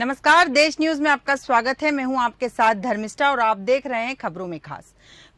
नमस्कार, देश न्यूज में आपका स्वागत है। मैं हूं आपके साथ धर्मिष्ठा और आप देख रहे हैं खबरों में खास।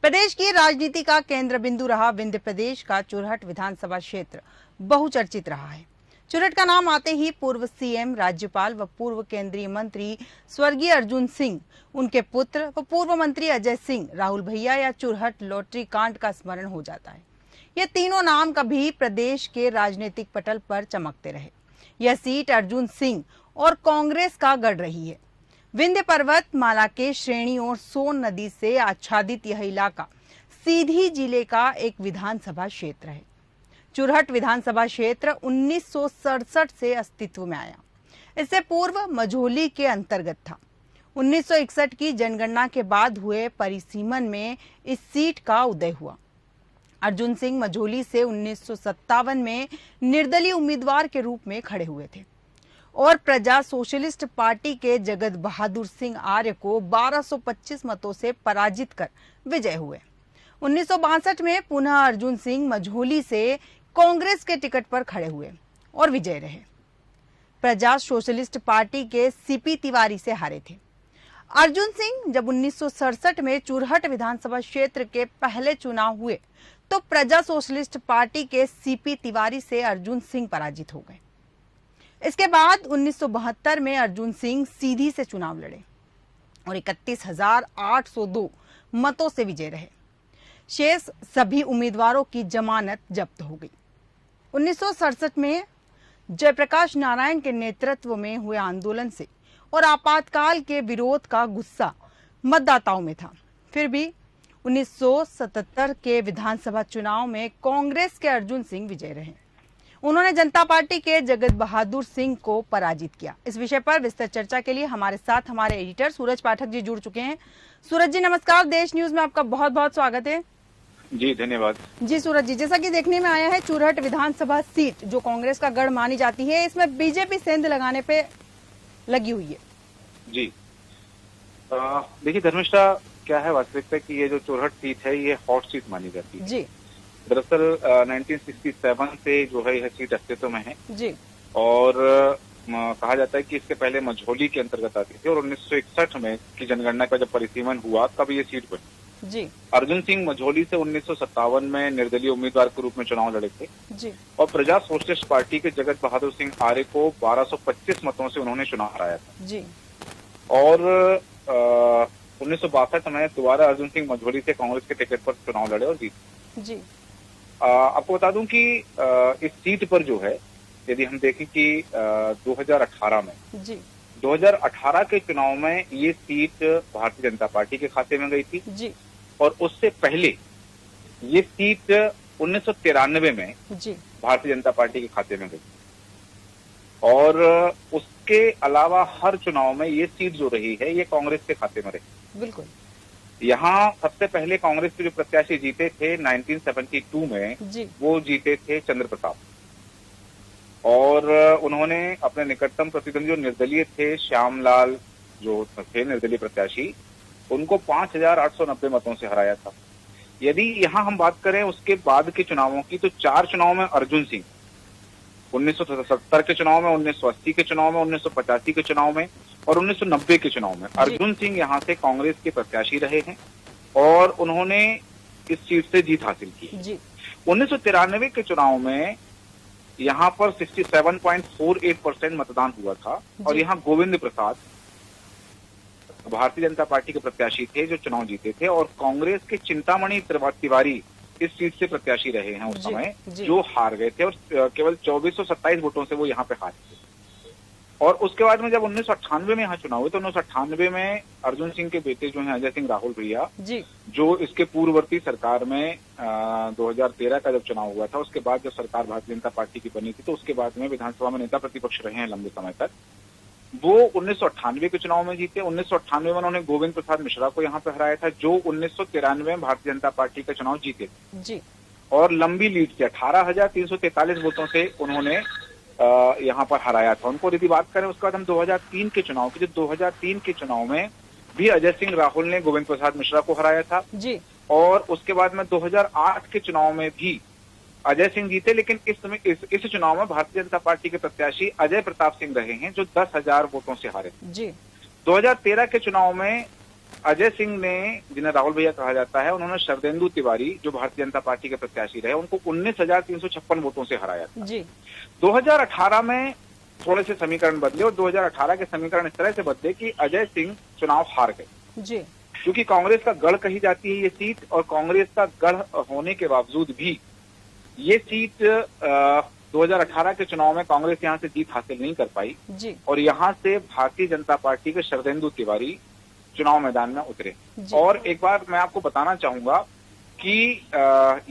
प्रदेश की राजनीति का केंद्र बिंदु रहा विंध्य प्रदेश का चुरहट विधानसभा क्षेत्र बहुचर्चित रहा है। चुरहट का नाम आते ही पूर्व सीएम, राज्यपाल व पूर्व केंद्रीय मंत्री स्वर्गीय अर्जुन सिंह, उनके पुत्र व पूर्व मंत्री अजय सिंह, राहुल भैया या चुरहट लॉटरी कांड का स्मरण हो जाता है। ये तीनों नाम कभी प्रदेश के राजनीतिक पटल पर चमकते रहे। यह सीट अर्जुन सिंह और कांग्रेस का गढ़ रही है। विंध्य पर्वत माला के श्रेणी और सोन नदी से आच्छादित यह इलाका सीधी जिले का एक विधानसभा क्षेत्र है। चुरहट विधानसभा क्षेत्र 1967 से अस्तित्व में आया। इससे पूर्व मझोली के अंतर्गत था। 1961 की जनगणना के बाद हुए परिसीमन में इस सीट का उदय हुआ। अर्जुन सिंह मझोली से 1957 में निर्दलीय उम्मीदवार के रूप में खड़े हुए थे और प्रजा सोशलिस्ट पार्टी के जगत बहादुर सिंह आर्य को 1225 मतों से पराजित कर विजय हुए। 1962 में पुनः अर्जुन सिंह मझोली से कांग्रेस के टिकट पर खड़े हुए और विजय रहे। प्रजा सोशलिस्ट पार्टी के सीपी तिवारी से हारे थे। अर्जुन सिंह जब 1967 में चुरहट विधानसभा क्षेत्र के पहले चुनाव हुए तो प्रजा सोशलिस्ट पार्टी के सीपी तिवारी से अर्जुन सिंह पराजित हो गए। इसके बाद 1972 में अर्जुन सिंह सीधी से चुनाव लड़े और 31,802 मतों से विजय रहे। शेष सभी उम्मीदवारों की जमानत जब्त हो गई। 1967 में जयप्रकाश नारायण के नेतृत्व में हुए आंदोलन से और आपातकाल के विरोध का गुस्सा मतदाताओं में था। फिर भी 1977 के विधानसभा चुनाव में कांग्रेस के अर्जुन सिंह विजय रहे। उन्होंने जनता पार्टी के जगत बहादुर सिंह को पराजित किया। इस विषय पर विस्तृत चर्चा के लिए हमारे साथ हमारे एडिटर सूरज पाठक जी जुड़ चुके हैं। सूरज जी नमस्कार, देश न्यूज में आपका बहुत बहुत स्वागत है। जी धन्यवाद। जी सूरज जी, जैसा कि देखने में आया है चुरहट विधानसभा सीट जो कांग्रेस का गढ़ मानी जाती है, इसमें बीजेपी सेंध लगाने पे लगी हुई है। जी देखिए धर्मिष्ठा, क्या है वास्तविकता कि ये जो चुरहट सीट है ये हॉट सीट मानी जाती है। जी दरअसल 1967 से जो है यह सीट अस्तित्व में है जी और कहा जाता है कि इसके पहले मझोली के अंतर्गत आती थी और 1961 में की जनगणना का जब परिसीमन हुआ तब ये सीट बनी। जी अर्जुन सिंह मझोली से 1957 में निर्दलीय उम्मीदवार के रूप में चुनाव लड़े थे जी और प्रजा सोशलिस्ट पार्टी के जगत बहादुर सिंह आर्य को 1225 मतों से उन्होंने चुनाव हराया था। जी और 1962 में दोबारा अर्जुन सिंह मझोली से कांग्रेस के टिकट पर चुनाव लड़े और जीते। जी आपको बता दूं कि इस सीट पर जो है, यदि हम देखें कि 2018 में जी 2018 के चुनाव में ये सीट भारतीय जनता पार्टी के खाते में गई थी जी और उससे पहले ये सीट 1993 में जी भारतीय जनता पार्टी के खाते में गई और उसके अलावा हर चुनाव में ये सीट जो रही है ये कांग्रेस के खाते में रही। बिल्कुल। यहाँ सबसे पहले कांग्रेस के जो प्रत्याशी जीते थे 1972 में जी वो जीते थे चंद्र प्रताप और उन्होंने अपने निकटतम प्रतिद्वंदी जो निर्दलीय थे श्यामलाल जो थे निर्दलीय प्रत्याशी, उनको 5,890 मतों से हराया था। यदि यहाँ हम बात करें उसके बाद के चुनावों की तो 4 चुनाव में अर्जुन सिंह 1970 के चुनाव में, 1980 के चुनाव में, 1985 के चुनाव में और 1990 के चुनाव में अर्जुन सिंह यहाँ से कांग्रेस के प्रत्याशी रहे हैं और उन्होंने इस सीट से जीत हासिल की। 1993 के चुनाव में यहाँ पर 67.48% मतदान हुआ था और यहाँ गोविंद प्रसाद भारतीय जनता पार्टी के प्रत्याशी थे जो चुनाव जीते थे और कांग्रेस के चिंतामणि तिवारी इस सीट से प्रत्याशी रहे हैं उस समय, जो हार गए थे और केवल 2427 वोटों से वो यहाँ पे हारे थे। और उसके बाद में जब 1998 में यहाँ चुनाव हुए तो 1998 में अर्जुन सिंह के बेटे जो हैं अजय सिंह राहुल भैया, जो इसके पूर्ववर्ती सरकार में 2013 का जब चुनाव हुआ था उसके बाद जब सरकार भारतीय जनता पार्टी की बनी थी तो उसके बाद में विधानसभा में नेता प्रतिपक्ष रहे हैं लंबे समय तक, वो 1998 के चुनाव में जीते। 1998 में उन्होंने गोविंद प्रसाद मिश्रा को यहाँ पे हराया था जो 1993 में भारतीय जनता पार्टी का चुनाव जीते थे और लंबी लीड से 18,343 वोटों से उन्होंने यहाँ पर हराया था उनको। यदि बात करें उसके बाद हम 2003 के चुनाव की, जो 2003 के चुनाव में भी अजय सिंह राहुल ने गोविंद प्रसाद मिश्रा को हराया था और उसके बाद में 2008 के चुनाव में भी अजय सिंह जीते, लेकिन इस समय इस चुनाव में भारतीय जनता पार्टी के प्रत्याशी अजय प्रताप सिंह रहे हैं, जो 10,000 वोटों से हारे जी। 2013 के चुनाव में अजय सिंह ने, जिन्हें राहुल भैया कहा जाता है, उन्होंने शरदेंदु तिवारी, जो भारतीय जनता पार्टी के प्रत्याशी रहे, उनको 19,356 वोटों से हराया था। जी। 2018 में थोड़े से समीकरण बदले और 2018 के समीकरण इस तरह से बदले कि अजय सिंह चुनाव हार गए। जी। क्योंकि कांग्रेस का गढ़ कही जाती है ये सीट, और कांग्रेस का गढ़ होने के बावजूद भी ये सीट 2018 के चुनाव में कांग्रेस यहां से जीत हासिल नहीं कर पाई जी। और यहां से भारतीय जनता पार्टी के शरदेंदु तिवारी चुनाव मैदान में उतरे। और एक बार मैं आपको बताना चाहूंगा कि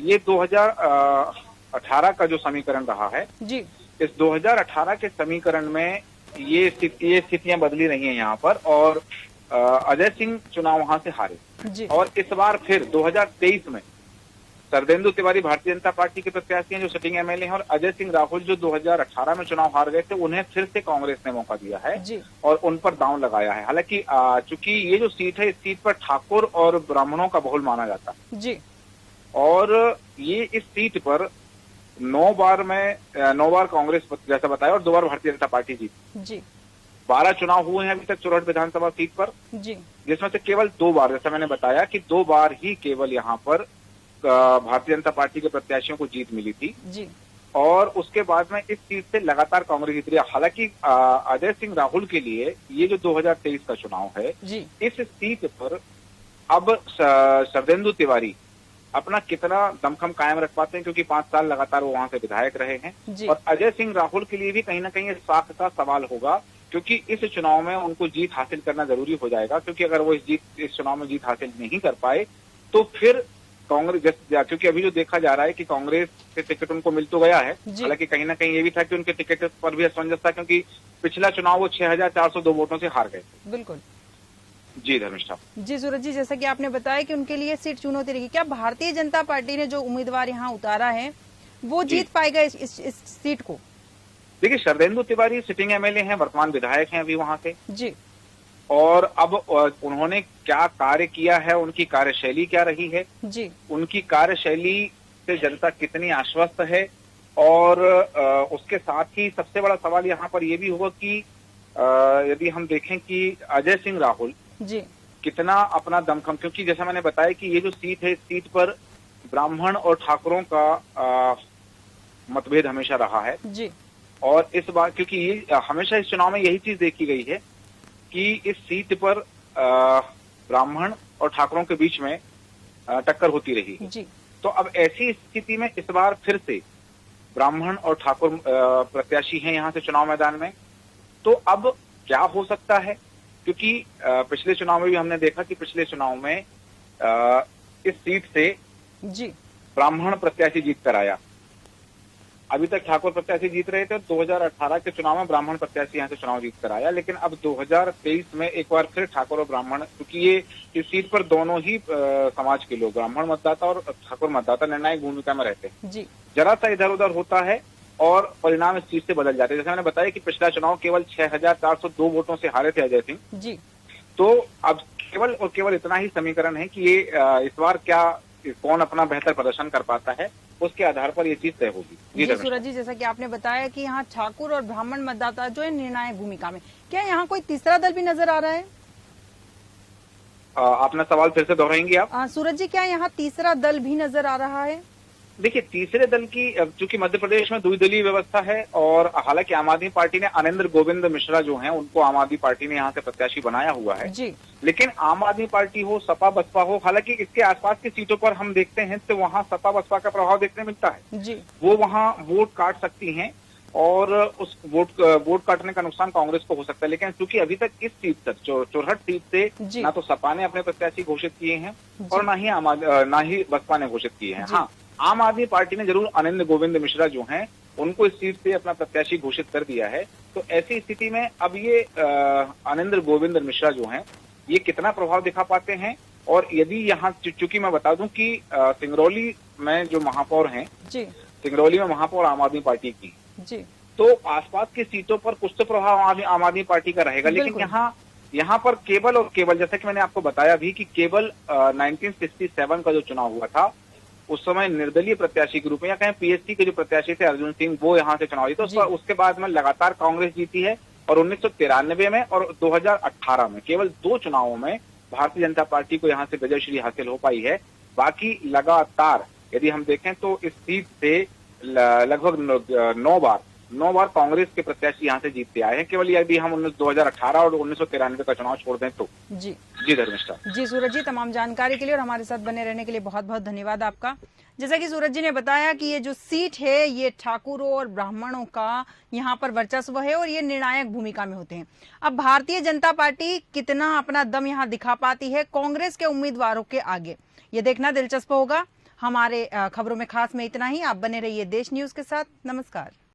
ये 2018 का जो समीकरण रहा है जी, इस 2018 के समीकरण में ये स्थितियां बदली रही हैं यहाँ पर, और अजय सिंह चुनाव वहां से हारे जी। और इस बार फिर 2023 में शरदेंदु तिवारी भारतीय जनता पार्टी के प्रत्याशी हैं, जो सिटिंग एमएलए हैं, और अजय सिंह राहुल, जो 2018 में चुनाव हार गए थे, उन्हें फिर से कांग्रेस ने मौका दिया है जी। और उन पर दांव लगाया है। हालांकि चूंकि ये जो सीट है, इस सीट पर ठाकुर और ब्राह्मणों का बहुल माना जाता है जी। और ये इस सीट पर 9 बार कांग्रेस जैसा बताया और 2 बार भारतीय जनता पार्टी जीती। जी। 12 चुनाव हुए हैं अभी तक चुरहट विधानसभा सीट पर, जी। जिसमें से केवल 2 बार, जैसा मैंने बताया कि 2 बार ही केवल यहाँ पर भारतीय जनता पार्टी के प्रत्याशियों को जीत मिली थी जी। और उसके बाद में इस सीट से लगातार कांग्रेस जीत रही है। हालांकि अजय सिंह राहुल के लिए ये जो 2023 का चुनाव है जी। इस सीट पर अब शरदेंदु तिवारी अपना कितना दमखम कायम रख पाते हैं, क्योंकि 5 साल लगातार वो वहां से विधायक रहे हैं। और अजय सिंह राहुल के लिए भी कहीं ना कहीं साख का सवाल होगा, क्योंकि इस चुनाव में उनको जीत हासिल करना जरूरी हो जाएगा, क्योंकि अगर वो इस चुनाव में जीत हासिल नहीं कर पाए तो फिर कांग्रेस, क्योंकि अभी जो देखा जा रहा है कि कांग्रेस से टिकट उनको मिल तो गया है, हालांकि कहीं ना कहीं ये भी था कि उनके टिकट पर भी असमंजस था, क्योंकि पिछला चुनाव वो 6,402 वोटों से हार गए। बिल्कुल जी धर्मिष्ठा। जी सूरज जी, जैसा कि आपने बताया कि उनके लिए सीट चुनौती रही, क्या भारतीय जनता पार्टी ने जो उम्मीदवार यहाँ उतारा है वो जीत पाएगा इस सीट को? देखिए, शरदेंदु तिवारी सिटिंग एमएलए हैं, वर्तमान विधायक हैं अभी वहां से जी। और अब उन्होंने क्या कार्य किया है, उनकी कार्यशैली क्या रही है जी, उनकी कार्यशैली से जनता कितनी आश्वस्त है, और उसके साथ ही सबसे बड़ा सवाल यहाँ पर यह भी होगा कि यदि हम देखें कि अजय सिंह राहुल जी कितना अपना दमखम, क्योंकि जैसा मैंने बताया कि ये जो सीट है, इस सीट पर ब्राह्मण और ठाकुरों का मतभेद हमेशा रहा है जी। और इस बार क्योंकि ये हमेशा इस चुनाव में यही चीज देखी गई है कि इस सीट पर ब्राह्मण और ठाकुरों के बीच में टक्कर होती रही है। जी। तो अब ऐसी स्थिति में इस बार फिर से ब्राह्मण और ठाकुर प्रत्याशी हैं यहाँ से चुनाव मैदान में, तो अब क्या हो सकता है, क्योंकि पिछले चुनाव में भी हमने देखा कि पिछले चुनाव में इस सीट से जी ब्राह्मण प्रत्याशी जीत कर आया, अभी तक ठाकुर प्रत्याशी जीत रहे थे। 2018 के चुनाव में ब्राह्मण प्रत्याशी यहाँ से चुनाव जीत कर आया, लेकिन अब 2023 में एक बार फिर ठाकुर और ब्राह्मण, क्योंकि ये इस सीट पर दोनों ही समाज के लोग, ब्राह्मण मतदाता और ठाकुर मतदाता, निर्णायक भूमिका में रहते हैं जी। जरा सा इधर उधर होता है और परिणाम इस चीज से बदल जाते हैं। जैसे मैंने बताया कि पिछला चुनाव केवल 6,402 वोटों से हारे थे अजय सिंह जी। तो अब केवल और केवल इतना ही समीकरण है कि ये इस बार क्या कौन अपना बेहतर प्रदर्शन कर पाता है, उसके आधार पर ये चीज तय होगी। जी सूरज जी, जैसा कि आपने बताया कि यहाँ ठाकुर और ब्राह्मण मतदाता जो है निर्णायक भूमिका में, क्या यहाँ कोई तीसरा दल भी नजर आ रहा है? आपने सवाल फिर से दोहराएंगे आप? सूरज जी, क्या यहाँ तीसरा दल भी नजर आ रहा है? देखिए, तीसरे दल की, चूंकि मध्य प्रदेश में द्विदलीय व्यवस्था है और हालांकि आम आदमी पार्टी ने अनिंद्र गोविंद मिश्रा जो हैं उनको आम आदमी पार्टी ने यहाँ से प्रत्याशी बनाया हुआ है जी। लेकिन आम आदमी पार्टी हो, सपा बसपा हो, हालांकि इसके आसपास की सीटों पर हम देखते हैं तो वहाँ सपा बसपा का प्रभाव देखने मिलता है जी। वो वहाँ वोट काट सकती हैं और उस वोट काटने का नुकसान कांग्रेस को हो सकता है। लेकिन क्योंकि अभी तक इस सीट तक चुरहट सीट से ना तो सपा ने अपने प्रत्याशी घोषित किए हैं और ना ही बसपा ने घोषित किए हैं। हाँ, आम आदमी पार्टी ने जरूर अनिंद्र गोविंद मिश्रा जो हैं उनको इस सीट से अपना प्रत्याशी घोषित कर दिया है। तो ऐसी स्थिति में अब ये अनिंद्र गोविंद मिश्रा जो हैं ये कितना प्रभाव दिखा पाते हैं, और यदि यहाँ, चूंकि मैं बता दूं कि सिंगरौली में जो महापौर हैं, सिंगरौली में महापौर आम आदमी पार्टी की जी, तो आसपास की सीटों पर कुछ तो प्रभाव आम आदमी पार्टी का रहेगा। लेकिन यहाँ पर केवल और केवल, जैसा कि मैंने आपको बताया भी कि केवल 1967 का जो चुनाव हुआ था उस समय निर्दलीय प्रत्याशी के रूप में, या कहें पीएससी के जो प्रत्याशी थे अर्जुन सिंह, वो यहाँ से चुनाव जीते। उसके बाद में लगातार कांग्रेस जीती है और 1993 में और 2018 में केवल 2 चुनावों में भारतीय जनता पार्टी को यहाँ से विजयश्री हासिल हो पाई है। बाकी लगातार यदि हम देखें तो इस सीट से लगभग 9 बार कांग्रेस के प्रत्याशी यहाँ से जीतते आए हैं, केवल यदि हम 2018 और 1993 का चुनाव छोड़ दें तो। जी धर्मिष्ठा। जी सूरज जी, तमाम जानकारी के लिए और हमारे साथ बने रहने के लिए बहुत बहुत धन्यवाद आपका। जैसा कि सूरज जी ने बताया कि ये जो सीट है ये ठाकुरों और ब्राह्मणों का यहाँ पर वर्चस्व है और ये निर्णायक भूमिका में होते हैं। अब भारतीय जनता पार्टी कितना अपना दम यहाँ दिखा पाती है कांग्रेस के उम्मीदवारों के आगे, ये देखना दिलचस्प होगा। हमारे खबरों में खास में इतना ही। आप बने रहिए देश न्यूज के साथ। नमस्कार।